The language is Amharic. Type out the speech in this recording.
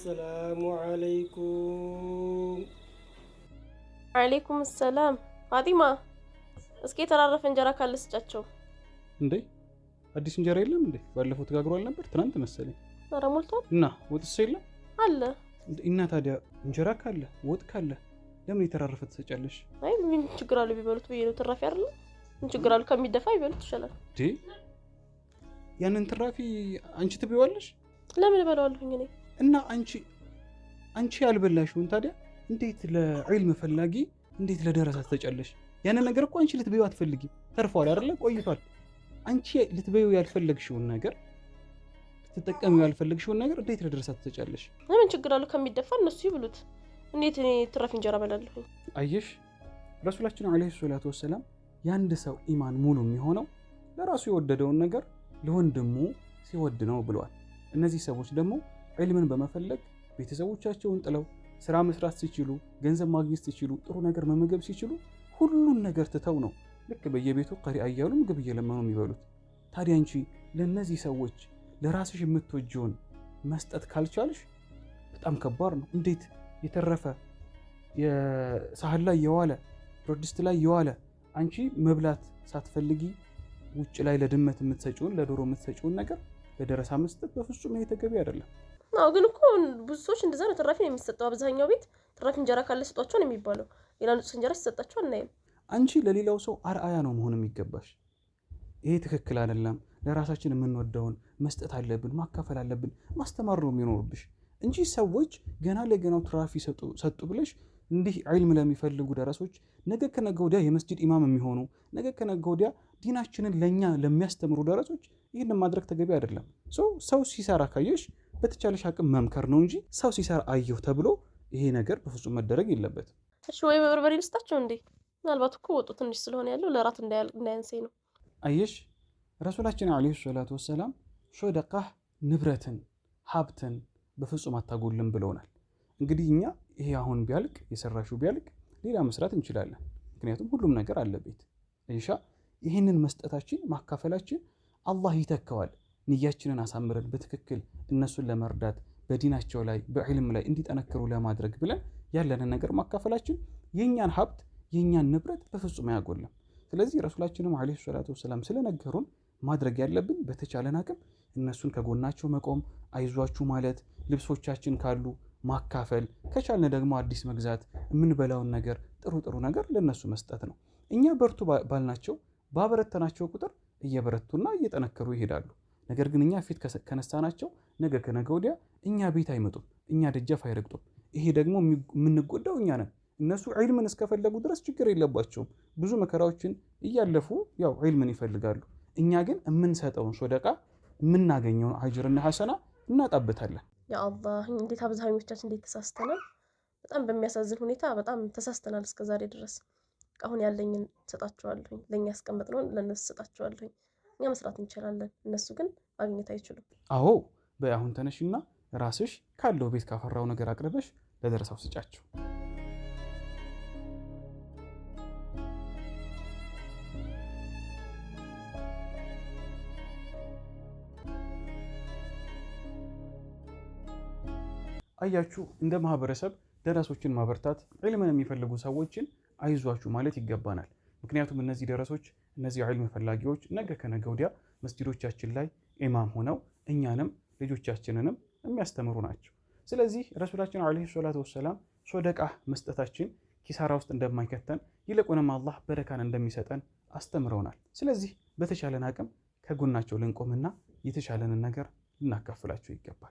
السلام عليكم. አለይኩም ሰላም ፋጢማ፣ እስኪ የተራረፈ እንጀራ ካለ ስጫቸው። እንዴ አዲስ እንጀራ የለም እንዴ? ባለፈው ተጋግሯል ነበር ትናንት መሰለኝ። ኧረ ሞልቷል እና ወጥስ የለም አለ። እና ታዲያ እንጀራ ካለ ወጥ ካለ ለምን የተራረፈ ትሰጫለሽ? አይ ምን ችግር አለው ቢበሉት ብዬ ነው። ትራፊ አይደለ? ምን ችግር አለው? ከሚደፋ ይበሉት ይሻላል። ያንን ትራፊ አንቺ ትበይዋለሽ? ለምን እበላዋለሁኝ እኔ? እና አንቺ ያልበላሽውን ታዲያ እንዴት ለዒልም ፈላጊ እንዴት ለደረሳ ትሰጫለሽ? ያንን ነገር እኮ አንቺ ልትበይው አትፈልጊም። ተርፏል አይደለ? ቆይቷል። አንቺ ልትበይው ያልፈለግሽውን ነገር ልትጠቀሚው ያልፈለግሽውን ነገር እንዴት ለደረሳ ትሰጫለሽ? ምን ችግር አለው? ከሚደፋ እነሱ ይብሉት። እንዴት እኔ ትራፊ እንጀራ እበላለሁኝ? አየሽ ረሱላችን አለይሂ ሰላቱ ወሰላም የአንድ ሰው ኢማን ሙሉ የሚሆነው ለራሱ የወደደውን ነገር ለወንድሙ ሲወድ ነው ብለዋል። እነዚህ ሰዎች ደግሞ ዒልምን በመፈለግ ቤተሰቦቻቸውን ጥለው ስራ መስራት ሲችሉ፣ ገንዘብ ማግኘት ሲችሉ፣ ጥሩ ነገር መመገብ ሲችሉ ሁሉን ነገር ትተው ነው ልክ በየቤቱ ቀሪአ እያሉ ምግብ እየለመኑ የሚበሉት። ታዲያ አንቺ ለእነዚህ ሰዎች ለራስሽ የምትወጂውን መስጠት ካልቻልሽ በጣም ከባድ ነው። እንዴት የተረፈ የሳህን ላይ የዋለ ብረት ድስት ላይ የዋለ አንቺ መብላት ሳትፈልጊ ውጭ ላይ ለድመት የምትሰጪውን ለዶሮ የምትሰጪውን ነገር ለደረሳ መስጠት በፍጹም ይሄ ተገቢ አይደለም። አዎ ግን እኮ ብዙ ሰዎች እንደዛ ነው ትራፊ ነው የሚሰጠው። አብዛኛው ቤት ትራፊ እንጀራ ካለ ስጧቸው ነው የሚባለው። ሌላ ንጹህ እንጀራ ሲሰጣቸው አናይም። አንቺ ለሌላው ሰው አርአያ ነው መሆን የሚገባሽ። ይሄ ትክክል አይደለም። ለራሳችን የምንወደውን መስጠት አለብን፣ ማካፈል አለብን፣ ማስተማር ነው የሚኖርብሽ እንጂ ሰዎች ገና ለገናው ትራፊ ሰጡ ብለሽ እንዲህ ዒልም ለሚፈልጉ ደረሶች ነገ ከነገ ወዲያ የመስጂድ ኢማም የሚሆኑ ነገ ከነገ ወዲያ ዲናችንን ለኛ ለሚያስተምሩ ደረሶች ይህንን ማድረግ ተገቢ አይደለም። ሰው ሲሰራ ካየሽ በተቻለሽ አቅም መምከር ነው እንጂ ሰው ሲሰራ አየሁ ተብሎ ይሄ ነገር በፍጹም መደረግ የለበትም። እሺ ወይ በርበሬ ልስጣቸው እንዴ? ምናልባት እኮ ወጡ ትንሽ ስለሆነ ያለው ለራት እንዳያንሰኝ ነው። አየሽ ረሱላችን አለይሂ ሰላቱ ወሰላም ሶደቃህ ንብረትን ሀብትን በፍጹም አታጎልም ብለውናል። እንግዲህ እኛ ይሄ አሁን ቢያልቅ የሰራሽው ቢያልቅ ሌላ መስራት እንችላለን። ምክንያቱም ሁሉም ነገር አለበት። አይሻ ይህንን መስጠታችን ማካፈላችን አላህ ይተካዋል። ንያችንን አሳምረን በትክክል እነሱን ለመርዳት በዲናቸው ላይ በዕልም ላይ እንዲጠነክሩ ለማድረግ ብለን ያለንን ነገር ማካፈላችን የኛን ሀብት የኛን ንብረት በፍጹም አያጎልም። ስለዚህ ረሱላችንም አለይሂ ሰላቱ ወሰላም ስለነገሩን ማድረግ ያለብን በተቻለን አቅም እነሱን ከጎናቸው መቆም፣ አይዟችሁ ማለት፣ ልብሶቻችን ካሉ ማካፈል፣ ከቻልን ደግሞ አዲስ መግዛት፣ የምንበላውን ነገር ጥሩ ነገር ለነሱ መስጠት ነው። እኛ በርቱ ባልናቸው ባበረተናቸው ቁጥር እየበረቱና እየጠነከሩ ይሄዳሉ። ነገር ግን እኛ ፊት ከነሳናቸው ነገ ከነገ ወዲያ እኛ ቤት አይመጡም፣ እኛ ደጃፍ አይረግጡም። ይሄ ደግሞ የምንጎዳው እኛ ነን። እነሱ ዒልምን እስከፈለጉ ድረስ ችግር የለባቸውም። ብዙ መከራዎችን እያለፉ ያው ዒልምን ይፈልጋሉ። እኛ ግን የምንሰጠውን ሶደቃ የምናገኘውን አጅርና ሐሰና እናጣበታለን። ያ አላህ እንዴት አብዛኞቻችን እንዴት ተሳስተናል። በጣም በሚያሳዝን ሁኔታ በጣም ተሳስተናል እስከዛሬ ድረስ። አሁን ያለኝን ሰጣቸዋለሁ፣ ለኛ ያስቀመጥነውን ለነሱ ሰጣቸዋለሁ። እኛ መስራት እንችላለን፣ እነሱ ግን ማግኘት አይችሉም። አዎ በአሁን ተነሽና ራስሽ ካለው ቤት ካፈራው ነገር አቅርበሽ ለደረሳው ስጫቸው። አያችሁ እንደ ማህበረሰብ ደረሶችን ማበርታት፣ ዒልምን የሚፈልጉ ሰዎችን አይዟችሁ ማለት ይገባናል። ምክንያቱም እነዚህ ደረሶች እነዚህ ዒልም ፈላጊዎች ነገ ከነገ ወዲያ መስጂዶቻችን ላይ ኢማም ሆነው እኛንም ልጆቻችንንም የሚያስተምሩ ናቸው። ስለዚህ ረሱላችን አለይሂ ሰላቱ ወሰላም ሶደቃ መስጠታችን ኪሳራ ውስጥ እንደማይከተን ይልቁንም አላህ በረካን እንደሚሰጠን አስተምረውናል። ስለዚህ በተቻለን አቅም ከጎናቸው ልንቆምና የተሻለንን ነገር ልናካፍላቸው ይገባል።